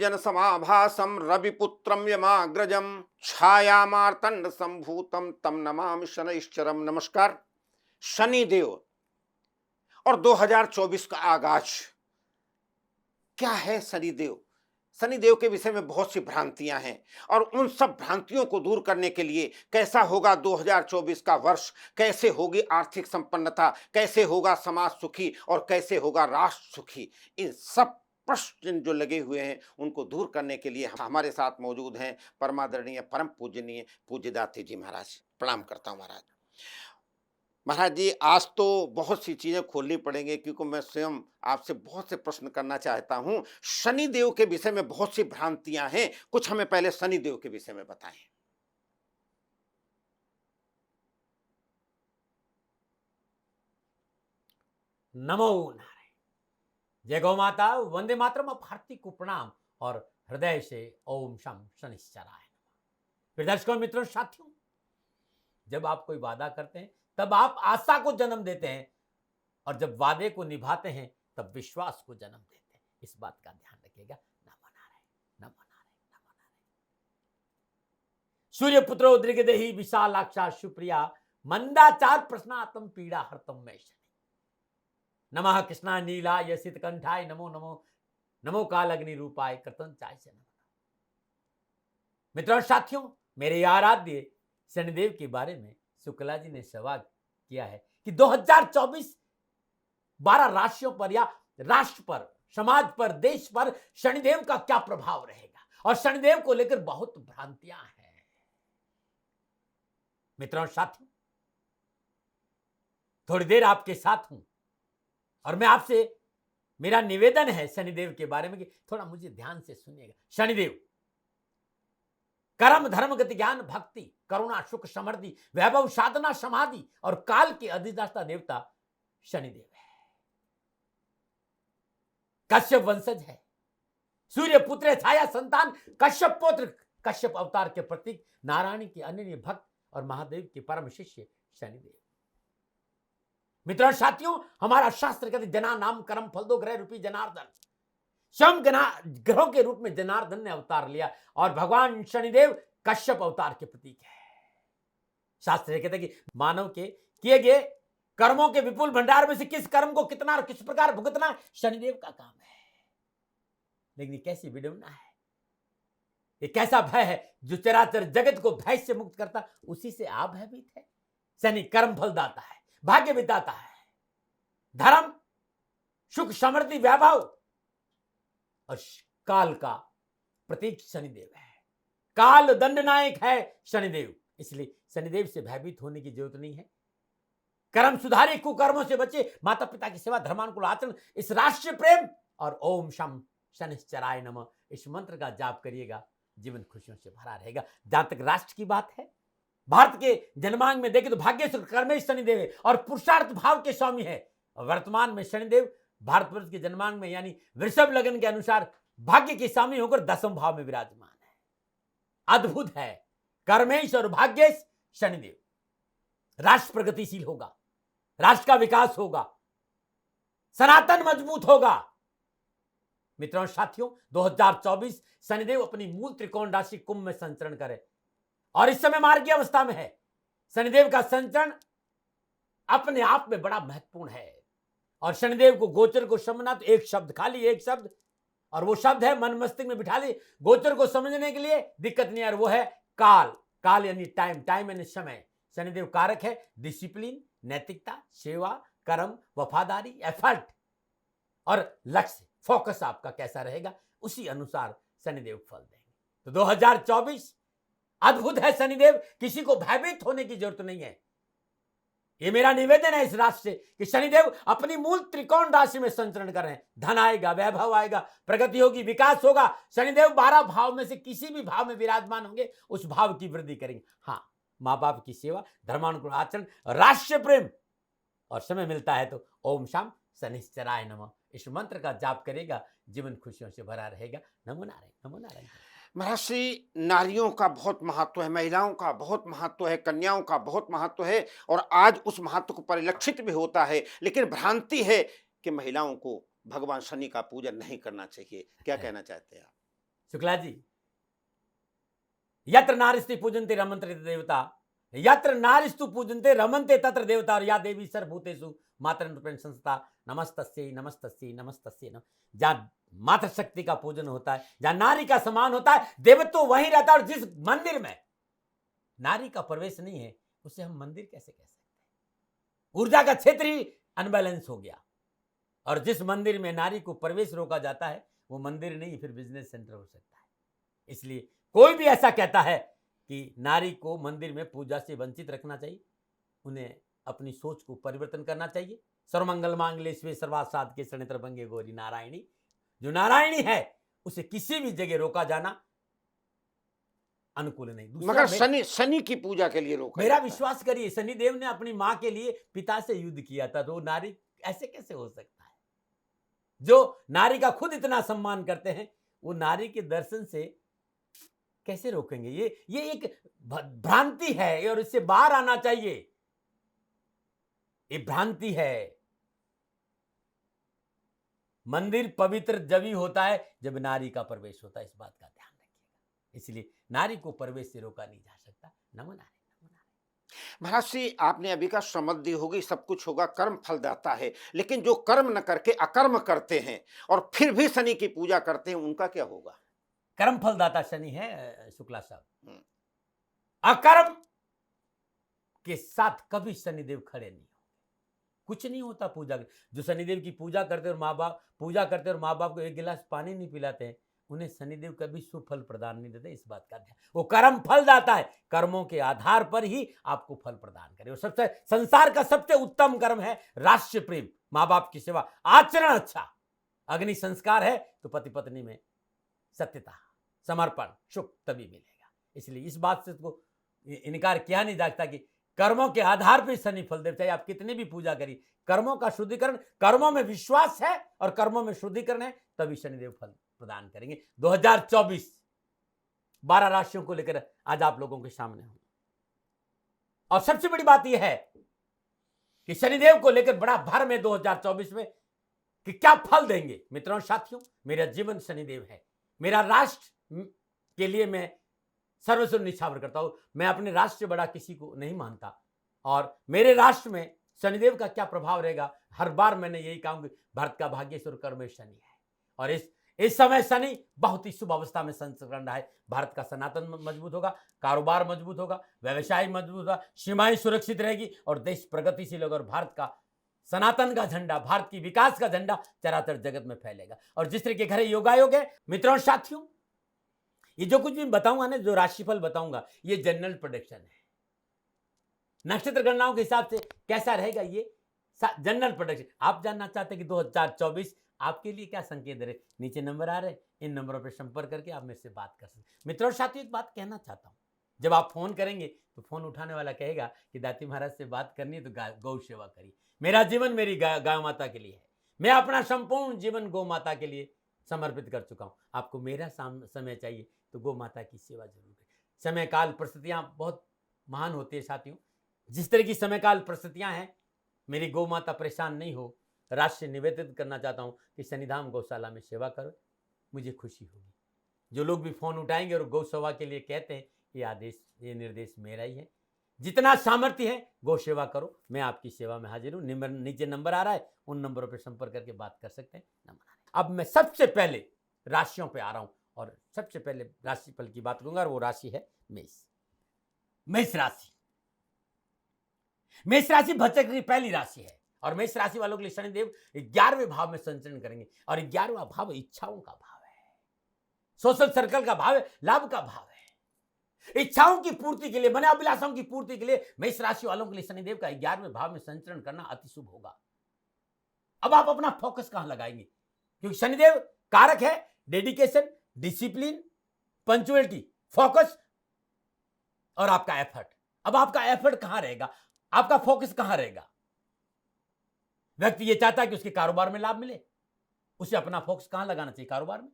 जन समाभासम रविपुत्रम यमाग्रजम छायामार्तंड संभूतम तम नमामि शनैश्चरम। नमस्कार। शनिदेव और 2024 का आगाज क्या है। शनिदेव, शनिदेव के विषय में बहुत सी भ्रांतियां हैं और उन सब भ्रांतियों को दूर करने के लिए कैसा होगा 2024 का वर्ष, कैसे होगी आर्थिक संपन्नता, कैसे होगा समाज सुखी और कैसे होगा राष्ट्र सुखी, इन सब प्रश्न जो लगे हुए हैं उनको दूर करने के लिए हमारे साथ मौजूद हैं परमादरणीय परम पूजनीय पूज्यदाते जी महाराज। प्रणाम करता हूं महाराज। महाराज जी, आज तो बहुत सी चीजें खोलनी पड़ेंगी क्योंकि मैं स्वयं आपसे बहुत से प्रश्न करना चाहता हूं। शनिदेव के विषय में बहुत सी भ्रांतियां हैं, कुछ हमें पहले शनिदेव के विषय में बताएं। नमो नारायण। जय गौ माता, वंदे मातरम। अब हार्दिक को प्रणाम और हृदय से ओम शम शनिश्चराय नमः। फिर दर्शकों, मित्रों, साथियों, जब आप कोई वादा करते हैं तब आप आशा को जन्म देते हैं और जब वादे को निभाते हैं तब विश्वास को जन्म देते हैं। इस बात का ध्यान रखिएगा। नमो नारायण, नमो नारायण, नमो नारायण। सूर्य पुत्रो दृगदेही विशालाक्षा सुप्रिया मंदाचार प्रश्नातम पीड़ा हरतम में शनि। नमः कृष्णा नीला यसित कंठाय नमो नमो नमो काल अग्नि रूपाय कृतंचाय से नमः। मित्रों साथियों, मेरे आराध्य शनिदेव के बारे में शुक्ला जी ने सवाल किया है कि 2024 12 राशियों पर या राष्ट्र पर, समाज पर, देश पर शनिदेव का क्या प्रभाव रहेगा। और शनिदेव को लेकर बहुत भ्रांतियां हैं। मित्रों साथियों, थोड़ी देर आपके साथ हूं और मैं आपसे, मेरा निवेदन है शनिदेव के बारे में कि थोड़ा मुझे ध्यान से सुनिएगा। शनिदेव कर्म धर्म गति ज्ञान भक्ति करुणा सुख समृद्धि वैभव साधना समाधि और काल के अधिष्ठाता देवता शनिदेव है। कश्यप वंशज है, सूर्य पुत्र छाया संतान, कश्यप पुत्र, कश्यप अवतार के प्रतीक, नारायण के अनन्य भक्त और महादेव के परम शिष्य शनिदेव। मित्रों साथियों, हमारा शास्त्र कहते जना नाम कर्म फल दो ग्रह रूपी जनार्दन। स्वयं ग्रहों के रूप में जनार्दन ने अवतार लिया और भगवान शनिदेव कश्यप अवतार के प्रतीक है। शास्त्र कहते हैं कि मानव के किए गए कर्मों के विपुल भंडार में से किस कर्म को कितना और किस प्रकार भुगतना शनिदेव का काम है। लेकिन ये कैसी विडंबना है, ये कैसा भय है जो चराचर जगत को भय से मुक्त करता, उसी से आप भयभीत है। शनि कर्म फल दाता है, भाग्य विधाता है, धर्म सुख समृद्धि वैभव और काल का प्रतीक शनिदेव है। काल दंड नायक है शनिदेव, इसलिए शनिदेव से भयभीत होने की जरूरत नहीं है। कर्म सुधारे, कुकर्मों से बचे, माता पिता की सेवा, धर्मानुकूल आचरण, इस राष्ट्रीय प्रेम और ओम शम शनिश्चराय नमः इस मंत्र का जाप करिएगा, जीवन खुशियों से भरा रहेगा। जहां तक राष्ट्र की बात है, भारत के जन्मांग में देखें तो भाग्येश्वर कर्मेश शनिदेव है और पुरुषार्थ भाव के स्वामी है। और वर्तमान में शनिदेव भारतवर्ष के जन्मांग में यानी वृषभ लग्न के अनुसार भाग्य के स्वामी होकर 10वें भाव में विराजमान है। अद्भुत है। कर्मेश और भाग्येश शनिदेव। राष्ट्र प्रगतिशील होगा, राष्ट्र का विकास होगा, सनातन मजबूत होगा। मित्रों साथियों, 2024 शनिदेव अपनी मूल त्रिकोण राशि कुंभ में संचरण करे और इस समय मार्गीय अवस्था में है। शनिदेव का संचरण अपने आप में बड़ा महत्वपूर्ण है और शनिदेव को गोचर को समझना तो एक शब्द, खाली एक शब्द, और वो शब्द है मन मस्तिष्क में बिठा ली। गोचर को समझने के लिए दिक्कत नहीं है, और वो है काल। काल यानी टाइम, टाइम यानी समय। शनिदेव कारक है डिसिप्लिन, नैतिकता, सेवा, कर्म, वफादारी, एफर्ट और लक्ष्य, फोकस आपका कैसा रहेगा, उसी अनुसार शनिदेव फल देंगे। तो 2024 अद्भुत है शनिदेव, किसी को भयभीत होने की जरूरत नहीं है। ये मेरा निवेदन है इस राशि से कि शनिदेव अपनी मूल त्रिकोण राशि में संचरण कर रहे हैं। धन आएगा, वैभव आएगा, प्रगति होगी, विकास होगा। शनिदेव 12 भाव में से किसी भी भाव में विराजमान होंगे, उस भाव की वृद्धि करेंगे। हाँ, माँ बाप की सेवा, धर्मानुकूल आचरण, राष्ट्रीय प्रेम, और समय मिलता है तो ओम शाम शनिश्चराय नमः इस मंत्र का जाप करेगा, जीवन खुशियों से भरा रहेगा। नमो नारायण, नमो नारायण। महर्षि, नारियों का बहुत महत्व है, महिलाओं का बहुत महत्व है, कन्याओं का बहुत महत्व है और आज उस महत्व को परिलक्षित भी होता है। लेकिन भ्रांति है कि महिलाओं को भगवान शनि का पूजन नहीं करना चाहिए। क्या कहना चाहते हैं आप? शुक्ला जी, यत्र नारिस्ति पूजन्ते रमन्ते देवता, यत्र नारिस्तु पूजन्ते रमन्ते तत्र देवता, और या देवी सर्वभूतेषु मातृरूपेण संस्थिता नमस्तस्यै नमस्तस्यै नमस्तस्यै नमः। जहाँ मातृशक्ति का पूजन होता है, जहाँ नारी का सम्मान होता है, देवत्व वहीं रहता है। और जिस मंदिर में नारी का प्रवेश नहीं है, उसे हम मंदिर कैसे कह सकते हैं? ऊर्जा का क्षेत्र ही अनबैलेंस हो गया। और जिस मंदिर में नारी को प्रवेश रोका जाता है, वो मंदिर नहीं, फिर बिजनेस सेंटर हो सकता है। इसलिए कोई भी ऐसा कहता है कि नारी को मंदिर में पूजा से वंचित रखना चाहिए, उन्हें अपनी सोच को परिवर्तन करना चाहिए। सर्वमंगल मांगल्ये शिवे सर्वार्थ साधके शरण्य त्र्यंबके गौरी नारायणी। जो नारायणी है, उसे किसी भी जगह रोका जाना अनुकूल नहीं। मगर शनि की पूजा के लिए रोका मेरा जाता है। विश्वास करिए, शनिदेव ने अपनी मां के लिए पिता से युद्ध किया था, तो नारी ऐसे कैसे हो सकता है? जो नारी का खुद इतना सम्मान करते हैं, वो नारी के दर्शन से कैसे रोकेंगे? ये एक भ्रांति है और इससे बाहर आना चाहिए। ये भ्रांति है। मंदिर पवित्र जब ही होता है जब नारी का प्रवेश होता है, इस बात का ध्यान रखिएगा। इसलिए नारी को प्रवेश से रोका नहीं जा सकता। नमो नारायण। महाराज जी, आपने अभी का समृद्धि होगी, सब कुछ होगा, कर्म फल दाता है, लेकिन जो कर्म न करके अकर्म करते हैं और फिर भी शनि की पूजा करते हैं, उनका क्या होगा? कर्म फलदाता शनि है शुक्ला साहब। अकर्म के साथ कभी शनिदेव खड़े नहीं होंगे। कुछ नहीं होता पूजा। जो शनिदेव की पूजा करते और माँ बाप को एक गिलास पानी नहीं पिलाते हैं, उन्हें शनिदेव कभी शुभ फल प्रदान नहीं देते। इस बात का ध्यान। वो कर्म फल दाता है, कर्मों के आधार पर ही आपको फल प्रदान करे। और सबसे संसार का सबसे उत्तम कर्म है राष्ट्र प्रेम, माँ बाप की सेवा, आचरण अच्छा, अग्नि संस्कार है तो पति पत्नी में सत्यता, समर्पण, सुख तभी मिलेगा। इसलिए इस बात से तो इनकार किया नहीं जा सकता कि कर्मों के आधार पर शनि फल देव। चाहे आप कितने भी पूजा करिए, कर्मों का शुद्धिकरण, कर्मों में विश्वास है और कर्मों में शुद्धिकरण है, तभी शनिदेव फल प्रदान करेंगे। 2024 12 राशियों को लेकर आज आप लोगों के सामने हूं। और सबसे बड़ी बात यह है कि शनिदेव को लेकर बड़ा भ्रम है 2024 में कि क्या फल देंगे। मित्रों साथियों, मेरा जीवन शनिदेव है। मेरा राष्ट्र के लिए मैं सर्वस्व निछावर करता हूं। मैं अपने राष्ट्र से बड़ा किसी को नहीं मानता। और मेरे राष्ट्र में शनिदेव का क्या प्रभाव रहेगा, हर बार मैंने यही कहा कि भारत का भाग्येश्वर कर्म शनि है। और इस समय शनि बहुत ही शुभ अवस्था में संचरण कर रहा है। भारत का सनातन मजबूत होगा, कारोबार मजबूत होगा, व्यवसाय मजबूत होगा, सीमाएं सुरक्षित रहेगी और देश प्रगतिशील होगा। और भारत का सनातन का झंडा, भारत की विकास का झंडा चराचर जगत में फैलेगा। और जिस तरह के घर योगायोग है, मित्रों साथियों, ये जो कुछ भी बताऊंगा ना, जो राशिफल बताऊंगा, ये जनरल प्रेडिक्शन है। नक्षत्र गणनाओं के हिसाब से कैसा रहेगा ये जनरल प्रेडिक्शन। आप जानना चाहते हैं कि 2024 आपके लिए क्या संकेत दे रहे, नीचे नंबर आ रहे, इन नंबरों पर संपर्क करके आप मेरे से बात कर सकते हैं। मित्रों साथियों, एक बात कहना चाहता हूं, जब आप फोन करेंगे तो फोन उठाने वाला कहेगा कि दाती महाराज से बात करनी है तो गौ सेवा करिए। मेरा जीवन मेरी गाय माता के लिए है। मैं अपना संपूर्ण जीवन गौ माता के लिए समर्पित कर चुका हूं। आपको मेरा समय चाहिए तो गौ माता की सेवा जरूर करें। समय काल परिस्थितियां बहुत महान होती है साथियों। जिस तरह की समय काल परिस्थितियां हैं, मेरी गौ माता परेशान नहीं हो। राष्ट्र से निवेदित करना चाहता हूं कि शनिधाम गौशाला में सेवा करो, मुझे खुशी होगी। जो लोग भी फोन उठाएंगे और गौ सेवा के लिए कहते हैं, ये आदेश, ये निर्देश मेरा ही है। जितना सामर्थ्य है गौ सेवा करो, मैं आपकी सेवा में हाजिर हूं। नीचे नंबर आ रहा है, उन नंबरों पर संपर्क करके बात कर सकते हैं। अब मैं सबसे पहले राशियों पे आ रहा हूं और सबसे पहले राशिफल की बात करूंगा और वो राशि है मेष राशि। मेष राशि भचक की पहली राशि है और मेष राशि वालों के लिए शनिदेव 11वें भाव में संचरण करेंगे। और 11वां भाव इच्छाओं का भाव है, सोशल सर्कल का भाव है, लाभ का भाव है। इच्छाओं की पूर्ति के लिए, मनोभिलाषाओं की पूर्ति के लिए मेष राशि वालों के लिए शनिदेव का 11वें भाव में संचरण करना अति शुभ होगा। अब आप अपना फोकस कहां लगाएंगे, क्योंकि शनिदेव कारक है डेडिकेशन, डिसिप्लिन, पंक्चुअलिटी, फोकस और आपका एफर्ट। अब आपका एफर्ट कहां रहेगा, आपका फोकस कहां रहेगा। व्यक्ति ये चाहता है कि उसके कारोबार में लाभ मिले, उसे अपना फोकस कहां लगाना चाहिए, कारोबार में।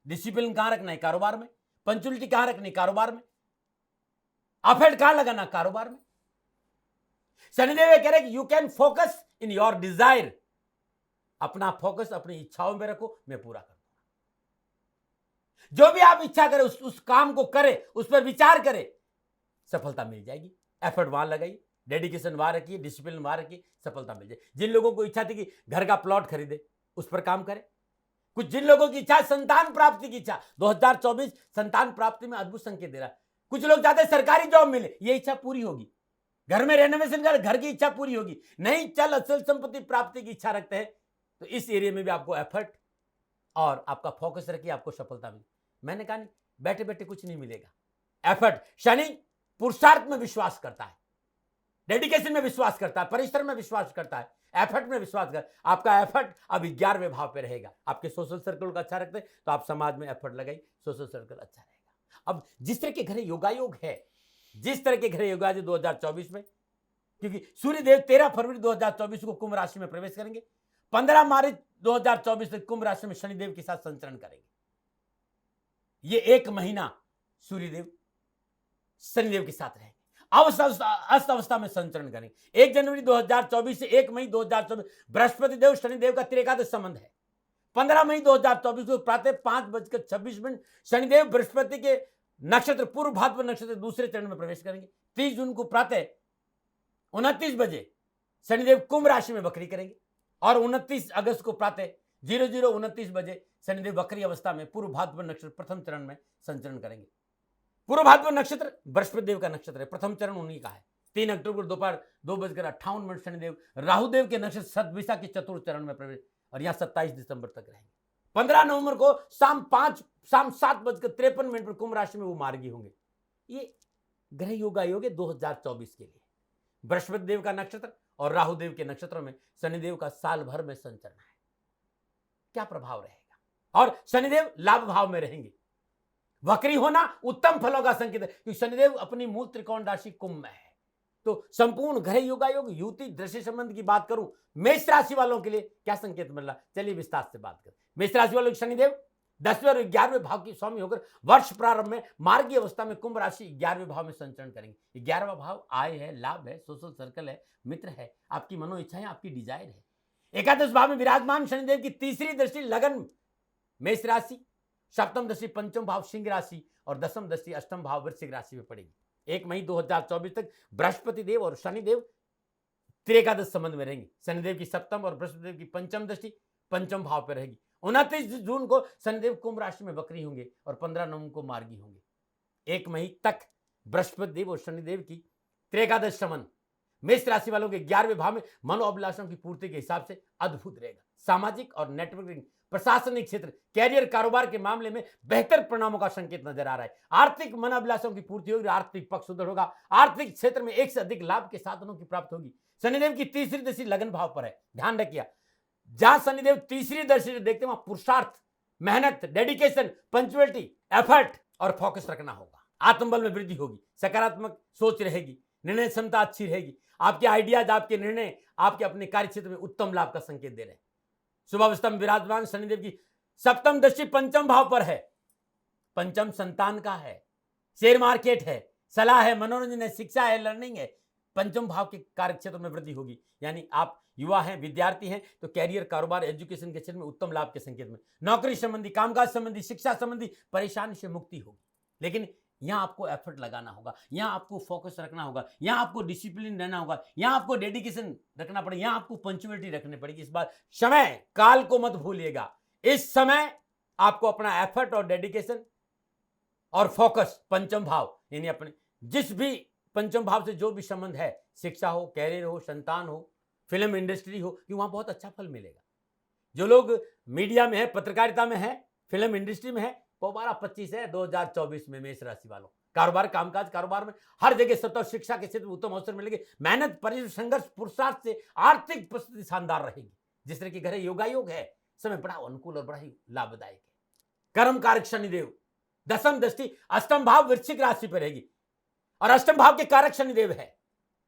डिसिप्लिन कहां रखना है, कारोबार में। पंक्चुअलिटी कहां रखनी है, कारोबार में। एफर्ट कहां लगाना, कारोबार में। शनिदेव कह रहे कि you can focus in your desire. अपना फोकस अपनी इच्छाओं में रखो, मैं पूरा कर दूंगा। जो भी आप इच्छा करें उस काम को करें, उस पर विचार करें, सफलता मिल जाएगी। एफर्ट वहां लगाइए, डेडिकेशन वहां रखिए, डिसिप्लिन वहां रखिए, सफलता मिल जाएगी। जिन लोगों को इच्छा थी कि घर का प्लॉट खरीदे, उस पर काम करें। कुछ जिन लोगों की इच्छा संतान प्राप्ति की इच्छा, 2024 संतान प्राप्ति में अद्भुत संकेत दे रहा है। कुछ लोग चाहते हैं सरकारी जॉब मिले, ये इच्छा पूरी होगी। घर में रेनोवेशन कर, घर की इच्छा पूरी होगी। नहीं चल अचल संपत्ति प्राप्ति की इच्छा रखते हैं तो इस एरिया में भी आपको एफर्ट और आपका फोकस रखिए, आपको सफलता मिले। मैंने कहा नहीं, बैठे बैठे कुछ नहीं मिलेगा। एफर्ट, शनि पुरुषार्थ में विश्वास करता है, डेडिकेशन में विश्वास करता है, परिश्रम में विश्वास करता है, एफर्ट में विश्वास कर। आपका एफर्ट अब 11वें भाव पे रहेगा। आपके सोशल सर्कल को अच्छा रखते हैं तो आप समाज में एफर्ट लगाइए, सोशल सर्कल अच्छा रहेगा। अब जिस तरह के घरे योगायोग है, जिस तरह के घरे योगा 2024 में, क्योंकि सूर्यदेव 13 फरवरी 2024 को कुंभ राशि में प्रवेश करेंगे, 15 मार्च 2024 तक कुंभ राशि में शनिदेव के साथ संचरण करेंगे। ये 1 महीना सूर्यदेव शनिदेव के साथ रहेंगे, अस्त अवस्था में संचरण करेंगे। 1 जनवरी 2024 से 1 मई 2024 बृहस्पति देव शनिदेव का त्रिकादश संबंध है। 15 मई 2024 को प्रातः 5:26 शनिदेव बृहस्पति के नक्षत्र पूर्व भाद्र नक्षत्र दूसरे चरण में प्रवेश करेंगे। 30 जून को प्रातः 29 बजे शनिदेव कुंभ राशि में वक्री करेंगे और 29 अगस्त को प्रातः 00:29 बजे शनिदेव वक्री अवस्था में पूर्व भाद्र नक्षत्र प्रथम चरण में संचरण करेंगे। पूर्व भाद्र नक्षत्र बृहस्पति देव का नक्षत्र है, प्रथम चरण उन्हीं का है। 3 अक्टूबर दोपहर 2:58 शनिदेव राहुदेव के नक्षत्र सतभिषा के चतुर्थ चरण में प्रवेश और यहां 27 दिसंबर तक रहेंगे। 15 नवंबर को शाम 7:53 पर कुंभ राशि में वो मार्गी होंगे। ये ग्रह योगा योग है 2024 के लिए। बृहस्पति देव का नक्षत्र और राहुदेव के नक्षत्रों में शनिदेव का साल भर में संचरण है। क्या प्रभाव रहेगा? और शनिदेव लाभ भाव में रहेंगे। वक्री होना उत्तम फलों का संकेत है, क्योंकि शनिदेव अपनी मूल त्रिकोण राशि कुंभ में है। तो संपूर्ण ग्रह योगा योग युति दृश्य संबंध की बात करूं, मेष राशि वालों के लिए क्या संकेत मिल रहा, चलिए विस्तार से बात करें। मेष राशि वालों शनिदेव 10वें और 11वें भाव की स्वामी होकर वर्ष प्रारंभ में मार्गी अवस्था में कुंभ राशि 11वें भाव में संचरण करेंगे। 11वां भाव आय है, लाभ है, सोशल सर्कल है, मित्र है, आपकी मनो इच्छा है, आपकी डिजायर है। एकादश भाव में विराजमान शनिदेव की तीसरी दृष्टि लगन मेष राशि, सप्तम दृष्टि पंचम भाव सिंह राशि और दसम दृष्टि अष्टम भाव वृश्चिक राशि में पड़ेगी। 1 मई 2024 तक बृहस्पति देव और शनिदेव त्रिकादश संबंध में रहेंगे। शनिदेव की सप्तम और बृहस्पति देव की पंचम दृष्टि पंचम भाव पर रहेगी। 29 जून को शनिदेव कुंभ राशि में वक्री होंगे और 15 नवंबर को मार्गी होंगे। 1 मई तक बृहस्पति देव और शनिदेव की त्रिकादश संबंध मेष राशि वालों के 11वें भाव में मनोअभिलाषों की पूर्ति के हिसाब से अद्भुत रहेगा। सामाजिक और नेटवर्किंग, प्रशासनिक क्षेत्र, कैरियर, कारोबार के मामले में बेहतर परिणामों का संकेत नजर आ रहा है। आर्थिक मनोअभिलाषों की पूर्ति होगी, आर्थिक पक्ष सुदृढ़ होगा, आर्थिक क्षेत्र में एक से अधिक लाभ के साधनों की प्राप्ति होगी। शनिदेव की तीसरी दृष्टि लगन भाव पर है, ध्यान रखिए। जहां शनिदेव तीसरी दृष्टि देखते हैं वहां पुरुषार्थ, मेहनत, डेडिकेशन, पंक्चुअलिटी, एफर्ट और फोकस रखना होगा। आत्मबल में वृद्धि होगी, सकारात्मक सोच रहेगी, निर्णय क्षमता अच्छी रहेगी। आपके आइडियाज, आपके निर्णय आपके अपने कार्य क्षेत्र में उत्तम लाभ का संकेत दे रहे हैं। शुभावस्था में विराजमान शनिदेव की सप्तम दृष्टि पंचम भाव पर है। पंचम संतान का है, शेयर मार्केट है, सलाह है, मनोरंजन है, शिक्षा है, लर्निंग है। पंचम भाव के कार्य क्षेत्र में वृद्धि होगी, यानी आप युवा हैं, विद्यार्थी हैं तो कैरियर, कारोबार, एजुकेशन के क्षेत्र में उत्तम लाभ के संकेत में। नौकरी संबंधी, कामकाज संबंधी, शिक्षा संबंधी परेशानी से मुक्ति होगी। लेकिन यहां आपको एफर्ट लगाना होगा, यहां आपको फोकस रखना होगा, यहां आपको डिसिप्लिन रहना होगा, यहां आपको डेडिकेशन रखना पड़ेगा, यहां आपको पंक्चुअलिटी रखनी पड़ेगी। इस बार समय काल को मत भूलिएगा। इस समय आपको अपना एफर्ट और डेडिकेशन और फोकस पंचम भाव, यानी अपने जिस भी पंचम भाव से जो भी संबंध है, शिक्षा हो, कैरियर हो, संतान हो, फिल्म इंडस्ट्री हो, कि वहां बहुत अच्छा फल मिलेगा। जो लोग मीडिया में है, पत्रकारिता में है, फिल्म इंडस्ट्री में है, 12-25 है 2024 में मेष राशि वालों। कारोबार, कामकाज, कारोबार में हर जगह सतत शिक्षा के क्षेत्र में उत्तम अवसर मिलेंगे। मेहनत, परिश्रम, संघर्ष, पुरुषार्थ से आर्थिक परिस्थिति शानदार रहेगी। जिस तरह की घर योगायोग है, समय बड़ा अनुकूल और बड़ा ही लाभदायक है। कर्म कारक शनिदेव दसम दृष्टि अष्टम भाव वृश्चिक राशि पर रहेगी और अष्टम भाव के कारक शनिदेव है,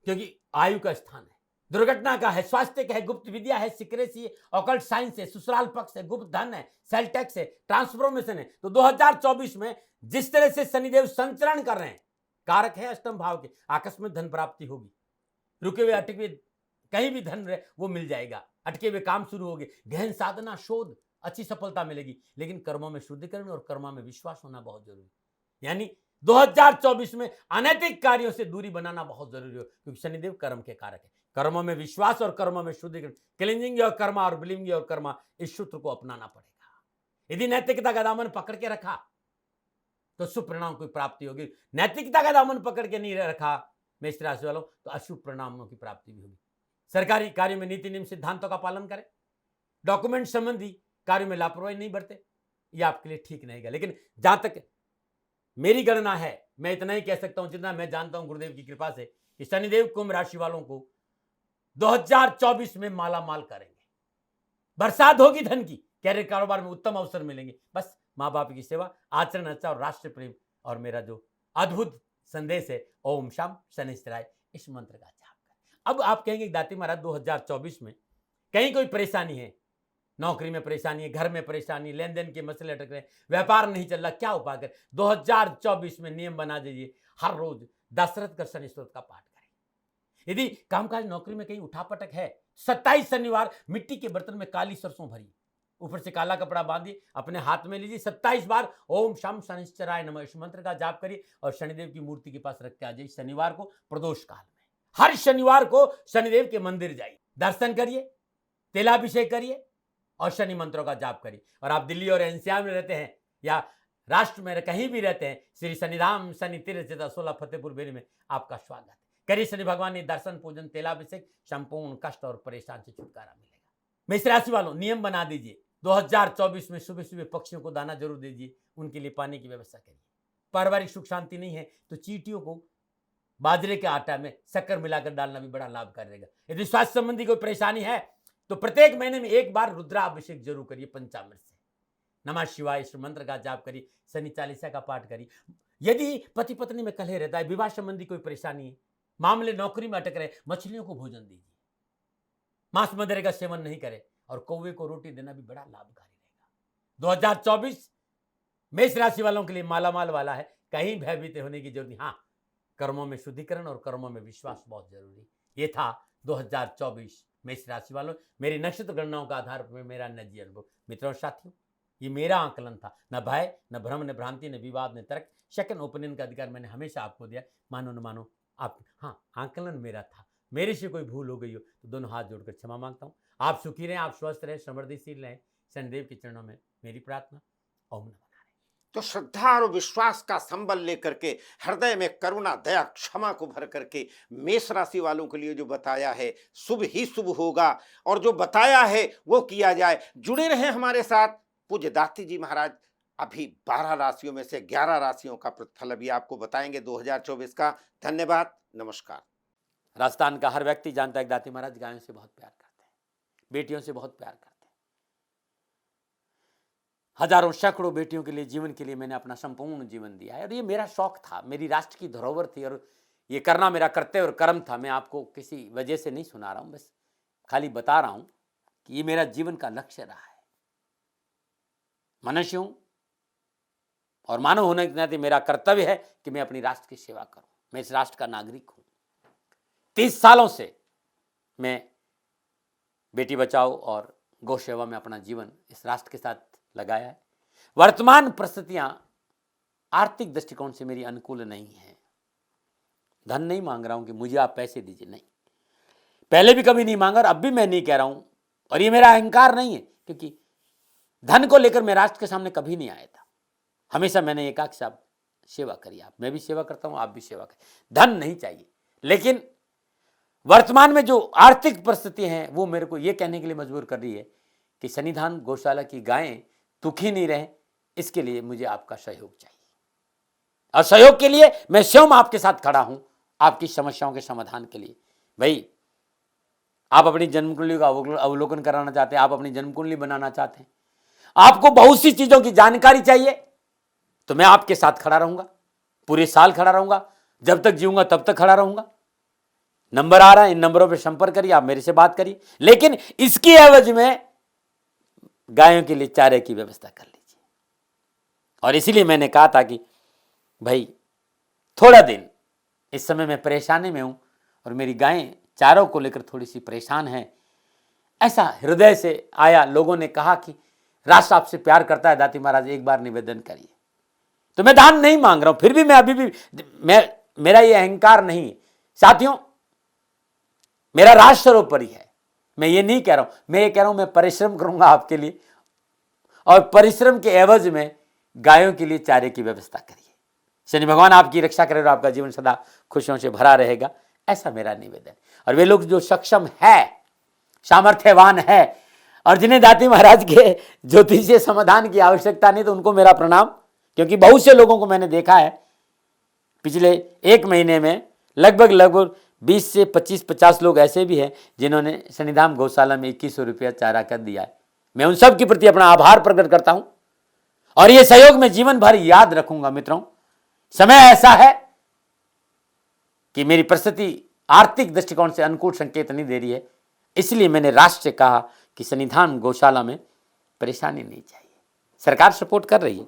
क्योंकि आयु का स्थान है, दुर्घटना का है, स्वास्थ्य का है, गुप्त विद्या है, सिक्रेसी है, ऑकल्ट साइंस है, ससुराल पक्ष है, गुप्त धन है, सेल टैक्स है, ट्रांसफॉर्मेशन है। तो 2024 में जिस तरह से शनिदेव संचरण कर रहे हैं, कारक है अष्टम भाव के, आकस्मिक धन प्राप्ति होगी। रुके हुए अटके हुए कहीं भी धन रहे वो मिल जाएगा, अटके हुए काम शुरू होंगे, गहन साधना, शोध अच्छी सफलता मिलेगी, लेकिन कर्मों में शुद्धिकरण और कर्मों में विश्वास होना बहुत जरूरी है। यानी 2024 में अनैतिक कार्यों से दूरी बनाना बहुत जरूरी हो, क्योंकि शनिदेव कर्म के कारक है। कर्मों में विश्वास और कर्मों में शुद्धिकरण, क्लींजिंग और कर्मा और बिलिंग और कर्मा, इस सूत्र को अपनाना पड़ेगा। यदि नैतिकता का दामन पकड़ के रखा तो शुभ परिणाम की प्राप्ति होगी। नैतिकता का दामन पकड़ के नहीं रखा मेष राशि वालों, तो अशुभ परिणामों की प्राप्ति भी होगी। सरकारी कार्यों में नीति नियम सिद्धांतों का पालन करें, डॉक्यूमेंट संबंधी कार्यों में लापरवाही नहीं बरते, ये आपके लिए ठीक नहीं है। लेकिन जहां तक मेरी गणना है, मैं इतना ही कह सकता हूं जितना मैं जानता हूं गुरुदेव की कृपा से, कि शनिदेव कुंभ राशि वालों को 2024 में माला माल करेंगे। बरसात होगी धन की, कैरियर कारोबार में उत्तम अवसर मिलेंगे। बस माँ बाप की सेवा, आचरण अच्छा और राष्ट्र प्रेम, और मेरा जो अद्भुत संदेश है ओम शाम शनिश्चराय, इस मंत्र का जाप करें। अब आप कहेंगे दाती महाराज 2024 में कहीं कोई परेशानी है, नौकरी में परेशानी है, घर में परेशानी, लेन देन के मसले अटक रहे, व्यापार नहीं चल रहा, क्या उपाय करें? 2024 में नियम बना दीजिए, हर रोज दशरथ कर शनि स्तोत्र का पाठ करें। यदि कामकाज नौकरी में कहीं उठापटक है, 27 शनिवार मिट्टी के बर्तन में काली सरसों भरी, ऊपर से काला कपड़ा बांधिए, अपने हाथ में लीजिए, 27 बार ओम शम शनिश्चराय नमः इस मंत्र का जाप करिए और शनिदेव की मूर्ति के पास रख के आ जाइए। शनिवार को प्रदोष काल में, हर शनिवार को शनिदेव के मंदिर जाइए, दर्शन करिए, तेलाभिषेक करिए और शनि मंत्रों का जाप करिए। और आप दिल्ली और एनसीआर में रहते हैं या राष्ट्र में कहीं भी रहते हैं, श्री शनिधाम शनि तीर्थ 16 फतेहपुर बेरी में आपका स्वागत है। करिए शनि भगवान ने दर्शन, पूजन, तेलाभिषेक, संपूर्ण कष्ट और परेशान से छुटकारा मिलेगा। मेष राशि वालों, नियम बना दीजिए, 2024 में सुबह सुबह पक्षियों को दाना जरूर दीजिए, उनके लिए पानी की व्यवस्था करिए। पारिवारिक सुख शांति नहीं है तो चींटियों को बाजरे के आटा में शक्कर मिलाकर डालना भी बड़ा लाभकारी रहेगा। यदि स्वास्थ्य संबंधी कोई परेशानी है तो प्रत्येक महीने में एक बार रुद्राभिषेक जरूर करिए पंचामृत से। नमः शिवाय इस मंत्र का जाप करिए, शनि चालीसा का पाठ करिए। यदि पति पत्नी में कलह रहता है, विवाह संबंधी कोई परेशानी है, मामले नौकरी में अटक रहे, मछलियों को भोजन दीजिए, मांस मदिरा का सेवन नहीं करें और कौवे को रोटी देना भी बड़ा लाभकारी रहेगा। 2024 मेष राशि वालों के लिए मालामाल वाला है, कहीं भयभीत होने की जरूरत नहीं। हाँ, कर्मों में शुद्धिकरण और कर्मों में विश्वास बहुत जरूरी। ये था 2024 मेष राशि वालों, मेरी नक्षत्र गणनाओं का आधार पर मेरा निजी अनुभव। मित्रों साथियों, ये मेरा आकलन था, न भय, न भ्रम, न भ्रांति, न विवाद, न तर्क, सेकंड ओपिनियन का अधिकार मैंने हमेशा आपको दिया। मानो न मानो आप, हाँ, आकलन मेरा था, मेरे से कोई भूल हो गई हो तो दोनों हाथ जोड़कर क्षमा मांगता हूँ। आप सुखी रहें, आप स्वस्थ रहें, समृद्धिशील रहें, शनिदेव के चरणों में मेरी प्रार्थना। ओम नमः। तो श्रद्धा और विश्वास का संबल लेकर के, हृदय में करुणा, दया, क्षमा को भर करके मेष राशि वालों के लिए जो बताया है शुभ ही शुभ होगा, और जो बताया है वो किया जाए। जुड़े रहे हमारे साथ। पूज्य दाती जी महाराज अभी 12 राशियों में से 11 राशियों का प्रतिफल अभी आपको बताएंगे 2024 का। धन्यवाद, नमस्कार। राजस्थान का हर व्यक्ति जानता है कि दाती महाराज गायों से बहुत प्यार करते हैं, बेटियों से बहुत प्यार करते हैं। हजारों सैकड़ों बेटियों के लिए, जीवन के लिए मैंने अपना संपूर्ण जीवन दिया है, और ये मेरा शौक था, मेरी राष्ट्र की धरोहर थी, और ये करना मेरा कर्तव्य और कर्म था। मैं आपको किसी वजह से नहीं सुना रहा हूं, बस खाली बता रहा हूं कि ये मेरा जीवन का लक्ष्य रहा है। मनुष्य हूं और मानव होने के नाते मेरा कर्तव्य है कि मैं अपनी राष्ट्र की सेवा करूं। मैं इस राष्ट्र का नागरिक हूं। 30 सालों से मैं बेटी बचाओ और गौ सेवा में अपना जीवन इस राष्ट्र के साथ लगाया है। वर्तमान परिस्थितियां आर्थिक दृष्टिकोण से मेरी अनुकूल नहीं है। धन नहीं मांग रहा हूं कि मुझे आप पैसे दीजिए, नहीं, पहले भी कभी नहीं मांगा और अब भी मैं नहीं कह रहा हूं, और ये मेरा अहंकार नहीं है, क्योंकि धन को लेकर मैं राष्ट्र के सामने कभी नहीं आया था। हमेशा मैंने ये कहा कि साहब सेवा करिए, आप, मैं भी सेवा करता हूं, आप भी सेवा करें, धन नहीं चाहिए। लेकिन वर्तमान में जो आर्थिक परिस्थिति हैं वो मेरे को ये कहने के लिए मजबूर कर रही है कि शनिधाम गौशाला की गायें दुखी नहीं रहे, इसके लिए मुझे आपका सहयोग चाहिए, और सहयोग के लिए मैं स्वयं आपके साथ खड़ा हूं, आपकी समस्याओं के समाधान के लिए। भाई, आप अपनी जन्म कुंडली का अवलोकन कराना चाहते हैं, आप अपनी जन्म कुंडली बनाना चाहते हैं, आपको बहुत सी चीजों की जानकारी चाहिए, तो मैं आपके साथ खड़ा रहूंगा, पूरे साल खड़ा रहूंगा, जब तक जीऊंगा तब तक खड़ा रहूंगा। नंबर आ रहा है, इन नंबरों पर संपर्क करिए, आप मेरे से बात करिए, लेकिन इसकी एवज में गायों के लिए चारे की व्यवस्था कर लीजिए। और इसीलिए मैंने कहा था कि भाई थोड़ा दिन इस समय मैं परेशानी में हूं और मेरी गायें चारों को लेकर थोड़ी सी परेशान हैं। ऐसा हृदय से आया, लोगों ने कहा कि राष्ट्र आपसे प्यार करता है दाती महाराज, एक बार निवेदन करिए। तो मैं दान नहीं मांग रहा हूं, फिर भी मैं अभी भी मेरा ये अहंकार नहीं है साथियों, मेरा राष्ट्र सर्वोपरि है। मैं ये नहीं कह रहा हूं, मैं ये कह रहा हूं मैं परिश्रम करूंगा आपके लिए, और परिश्रम के एवज में गायों के लिए चारे की व्यवस्था करिए। शनि भगवान आपकी रक्षा करे और आपका जीवन सदा खुशियों से भरा रहेगा, ऐसा मेरा निवेदन। और वे लोग जो सक्षम है, सामर्थ्यवान है, और जिन्हें दाती महाराज के ज्योतिषीय समाधान की आवश्यकता नहीं, तो उनको मेरा प्रणाम। क्योंकि बहुत से लोगों को मैंने देखा है पिछले एक महीने में लगभग 20 से 25-50 लोग ऐसे भी हैं जिन्होंने शनिधाम गौशाला में 2100 रुपया चारा कर दिया है। मैं उन सब के प्रति अपना आभार प्रकट करता हूं, और यह सहयोग मैं जीवन भर याद रखूंगा। मित्रों, समय ऐसा है कि मेरी परिस्थिति आर्थिक दृष्टिकोण से अनुकूल संकेत नहीं दे रही है, इसलिए मैंने राष्ट्र से कहा कि शनिधाम गौशाला में परेशानी नहीं चाहिए। सरकार सपोर्ट कर रही है,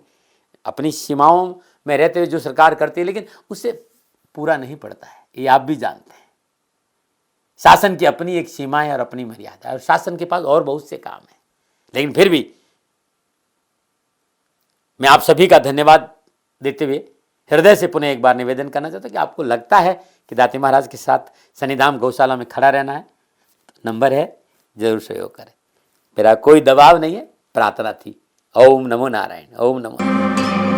अपनी सीमाओं में रहते हुए जो सरकार करती है, लेकिन उससे पूरा नहीं पड़ता है, ये आप भी जानते हैं। शासन की अपनी एक सीमा है और अपनी मर्यादा है, और शासन के पास और बहुत से काम है। लेकिन फिर भी मैं आप सभी का धन्यवाद देते हुए हृदय से पुनः एक बार निवेदन करना चाहता हूं कि आपको लगता है कि दाती महाराज के साथ शनिधाम गौशाला में खड़ा रहना है, तो नंबर है, जरूर सहयोग करें। मेरा कोई दबाव नहीं है, प्रार्थना थी। ओम नमो नारायण, ओम नमो नारायण।